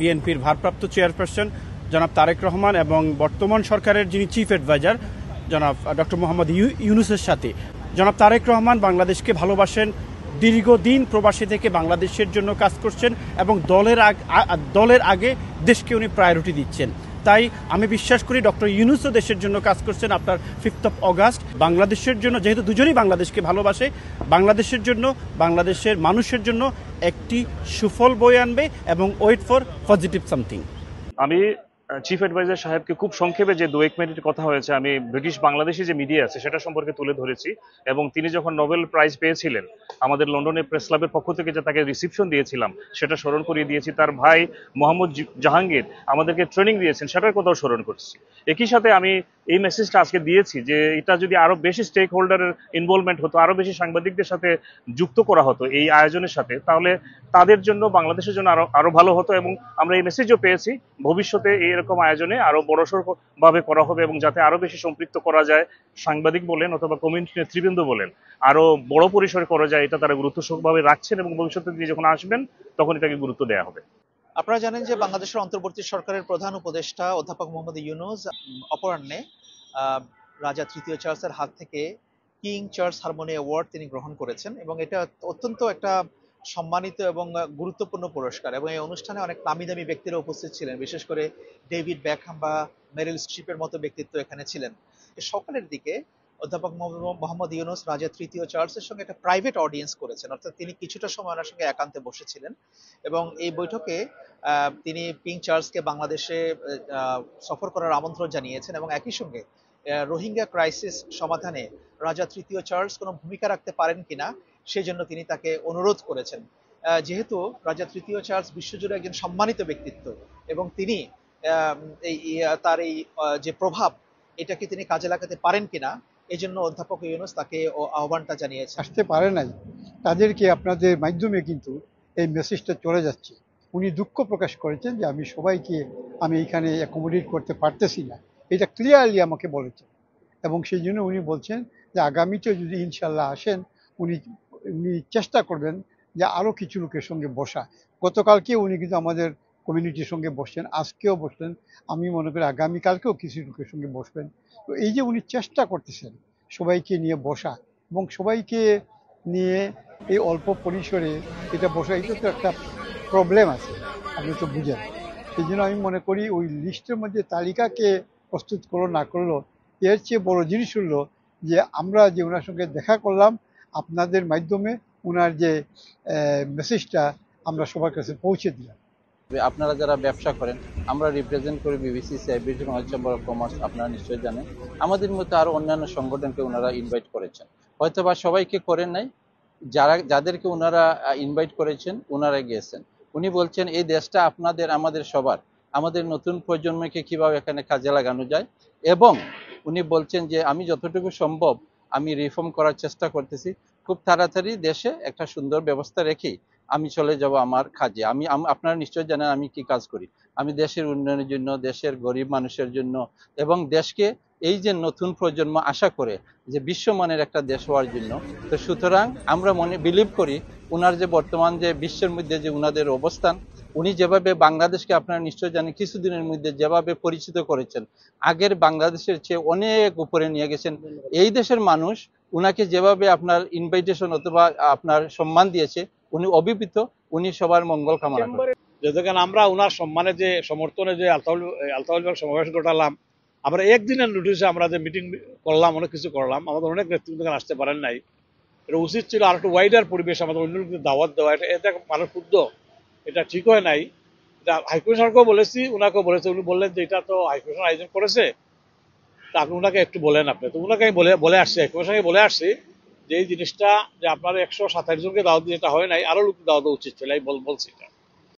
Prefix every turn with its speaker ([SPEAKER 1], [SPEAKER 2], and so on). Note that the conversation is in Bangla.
[SPEAKER 1] বিএনপির ভারপ্রাপ্ত চেয়ারপারসন জনাব তারেক রহমান এবং বর্তমান সরকারের যিনি চিফ অ্যাডভাইজার জনাব ডক্টর মোহাম্মদ ইউনূসের সাথে জনাব তারেক রহমান বাংলাদেশকে ভালোবাসেন, দীর্ঘদিন প্রবাসী থেকে বাংলাদেশের জন্য কাজ করছেন এবং দলের আগে দেশকে উনি প্রায়োরিটি দিচ্ছেন। তাই আমি বিশ্বাস করি ডক্টর ইউনূসও দেশের জন্য কাজ করছেন। আপনার 5 অগাস্ট বাংলাদেশের জন্য, যেহেতু দুজনেই বাংলাদেশকে ভালোবাসে, বাংলাদেশের জন্য, বাংলাদেশের মানুষের জন্য একটি সুফল বয়ে আনবে এবং ওয়েট ফর পজিটিভ সামথিং।
[SPEAKER 2] আমি চিফ অ্যাডভাইজার সাহেবকে খুব সংক্ষেপে যে 2-1 মিনিটের কথা হয়েছে আমি ব্রিটিশ বাংলাদেশি যে মিডিয়া আছে সেটা সম্পর্কে তুলে ধরেছি এবং তিনি যখন নোবেল প্রাইজ পেয়েছিলেন আমাদের লন্ডনে প্রেস ক্লাবের পক্ষ থেকে যে তাকে রিসিপশন দিয়েছিলাম সেটা স্মরণ করিয়ে দিয়েছি। তার ভাই মোহাম্মদ জাহাঙ্গীর আমাদেরকে ট্রেনিং দিয়েছেন সেটার কথাও স্মরণ করছি। একই সাথে আমি এই মেসেজটা আজকে দিয়েছি যে এটা যদি আরো বেশি স্টেক হোল্ডারের ইনভলভমেন্ট হতো, আরো বেশি সাংবাদিকদের সাথে যুক্ত করা হতো এই আয়োজনের সাথে, তাহলে তাদের জন্য, বাংলাদেশের জন্য আরো ভালো হতো। এবং আমরা এই মেসেজও পেয়েছি ভবিষ্যতে এরকম আয়োজনে আরো বড়সড় ভাবে করা হবে এবং যাতে আরো বেশি সম্পৃক্ত করা যায়, সাংবাদিক বলেন অথবা কমিউনিটি নেতৃবৃন্দ বলেন, আরো বড় পরিসরে করা যায়, এটা তারা গুরুত্বভাবে রাখছেন এবং ভবিষ্যতে তিনি যখন আসবেন তখন এটাকে গুরুত্ব দেওয়া হবে।
[SPEAKER 3] আপনারা জানেন যে বাংলাদেশের অন্তর্বর্তী সরকারের প্রধান উপদেষ্টা অধ্যাপক মোহাম্মদ ইউনূস অপরাহ্নে রাজা তৃতীয় চার্লসের হাত থেকে কিং চার্লস হারমোনি অ্যাওয়ার্ড তিনি গ্রহণ করেছেন এবং এটা অত্যন্ত একটা সম্মানিত এবং গুরুত্বপূর্ণ পুরস্কার এবং এই অনুষ্ঠানে অনেক নামি দামি ব্যক্তিরা উপস্থিত ছিলেন, বিশেষ করে ডেভিড বেকহাম বা মেরিল স্ট্রিপের মতো ব্যক্তিত্ব এখানে ছিলেন। সকালের দিকে অধ্যাপক মোহাম্মদ ইউনূস রাজা তৃতীয় চার্লসের সঙ্গে একটা প্রাইভেট অডিয়েন্স করেছেন, অর্থাৎ তিনি কিছুটা সময় ওনার সঙ্গে একান্তে বসেছিলেন এবং এই বৈঠকে তিনি কিং চার্লসকে বাংলাদেশে সফর করার আমন্ত্রণ জানিয়েছেন এবং একই সঙ্গে রোহিঙ্গা ক্রাইসিস সমাধানে রাজা তৃতীয় চার্লস কোনো ভূমিকা রাখতে পারেন কিনা সেই জন্য তিনি তাকে অনুরোধ করেছেন। যেহেতু রাজা তৃতীয় চার্লস বিশ্বজুড়ে একজন সম্মানিত ব্যক্তিত্ব এবং তিনি তার এই যে প্রভাব এটাকে তিনি কাজে লাগাতে পারেন কিনা এই জন্য অধ্যাপক ইউনূস তাকে আহ্বানটা জানিয়েছে।
[SPEAKER 4] আসতে পারে নাই, তাদেরকে আপনাদের মাধ্যমে কিন্তু এই মেসেজটা চলে যাচ্ছে। উনি দুঃখ প্রকাশ করেছেন যে আমি এখানে অ্যাকোমোডেট করতে পারতেছি না, এটা ক্লিয়ারলি আমাকে বলেছেন এবং সেই জন্য উনি বলছেন যে আগামীতে যদি ইনশাল্লাহ আসেন উনি চেষ্টা করবেন যে আরও কিছু লোকের সঙ্গে বসা। গতকালকে উনি কিন্তু আমাদের কমিউনিটির সঙ্গে বসছেন, আজকেও বসলেন, আমি মনে করি আগামীকালকেও কিছু লোকের সঙ্গে বসবেন। তো এই যে উনি চেষ্টা করতেছেন সবাইকে নিয়ে বসা এবং সবাইকে নিয়ে এই অল্প পরিসরে এটা বসা, এটা তো একটা প্রবলেম আছে, আপনি তো বুঝেন। সেই জন্য আমি মনে করি ওই লিস্টের মধ্যে তালিকাকে প্রস্তুত করলো না করলো, এর চেয়ে বড় জিনিস হলো যে আমরা যে ওনার সঙ্গে দেখা করলাম আপনাদের মাধ্যমে ওনার যে মেসেজটা আমরা সবার কাছে পৌঁছে দিলাম।
[SPEAKER 5] আপনারা যারা ব্যবসা করেন, আমরা রিপ্রেজেন্ট করি BBCCI, British Bangladesh chamber of commerce, আপনারা নিশ্চয়ই জানেন। আমাদের মতো আরো অন্যান্য সংগঠনকে ওনারা ইনভাইট করেছেন, হয়তো বা সবাইকে করেন নাই, যাদেরকে ওনারা ইনভাইট করেছেন ওনারা গিয়েছেন। উনি বলছেন এই দেশটা আপনাদের, আমাদের সবার, আমাদের নতুন প্রজন্মকে কিভাবে এখানে কাজে লাগানো যায় এবং উনি বলছেন যে আমি যতটুকু সম্ভব আমি রিফর্ম করার চেষ্টা করতেছি, খুব তাড়াতাড়ি দেশে একটা সুন্দর ব্যবস্থা রেখেই আমি চলে যাব আমার কাজে। আপনারা নিশ্চয় জানেন আমি কি কাজ করি। আমি দেশের উন্নয়নের জন্য, দেশের গরিব মানুষের জন্য এবং দেশকে এই যে নতুন প্রজন্ম আশা করে যে বিশ্বমানের একটা দেশ হওয়ার জন্য। তো সুতরাং আমরা বিলিভ করি উনার যে বর্তমান যে বিশ্বের মধ্যে যে উনাদের অবস্থান, উনি যেভাবে বাংলাদেশকে, আপনারা নিশ্চয় জানেন, কিছুদিনের মধ্যে যেভাবে পরিচিত করেছেন, আগের বাংলাদেশের চেয়ে অনেক উপরে নিয়ে গেছেন। এই দেশের মানুষ উনাকে যেভাবে আপনার ইনভাইটেশন অথবা আপনার সম্মান দিয়েছে, উনি অভিভূত, উনি সবার মঙ্গল কামনা করেন।
[SPEAKER 6] যেখানে আমরা উনার সম্মানে যে সমর্থনে যে আলতাউল সমাবেশ ঘটালাম, আমরা একদিনের নোটিশে আমরা যে মিটিং করলাম, অনেক কিছু করলাম, আমাদের অনেক নেতৃত্ব আসতে পারেন নাই। এটা উচিত ছিল আর একটু ওয়াইডার পরিবেশ আমাদের অন্য লোকদের দাওয়াত দেওয়া। এটা মানুষ ক্ষুব্ধ, এটা ঠিক হয় নাই। এটা হাইকমিশনারকেও বলেছি, উনাকেও বলেছে, উনি বললেন যে এটা তো হাইকমিশনার আয়োজন করেছে, তা আপনি উনাকে একটু বলেন। আপনি তো উনাকে আমি বলে আসছি, হাইকমিশনারকে বলে আসছি যে এই জিনিসটা যে আপনার 127 জনকে দাওয়াত দিয়ে এটা হয় নাই, আরো লোক দাওয়াত উচিত ছিল, বলছি এটা।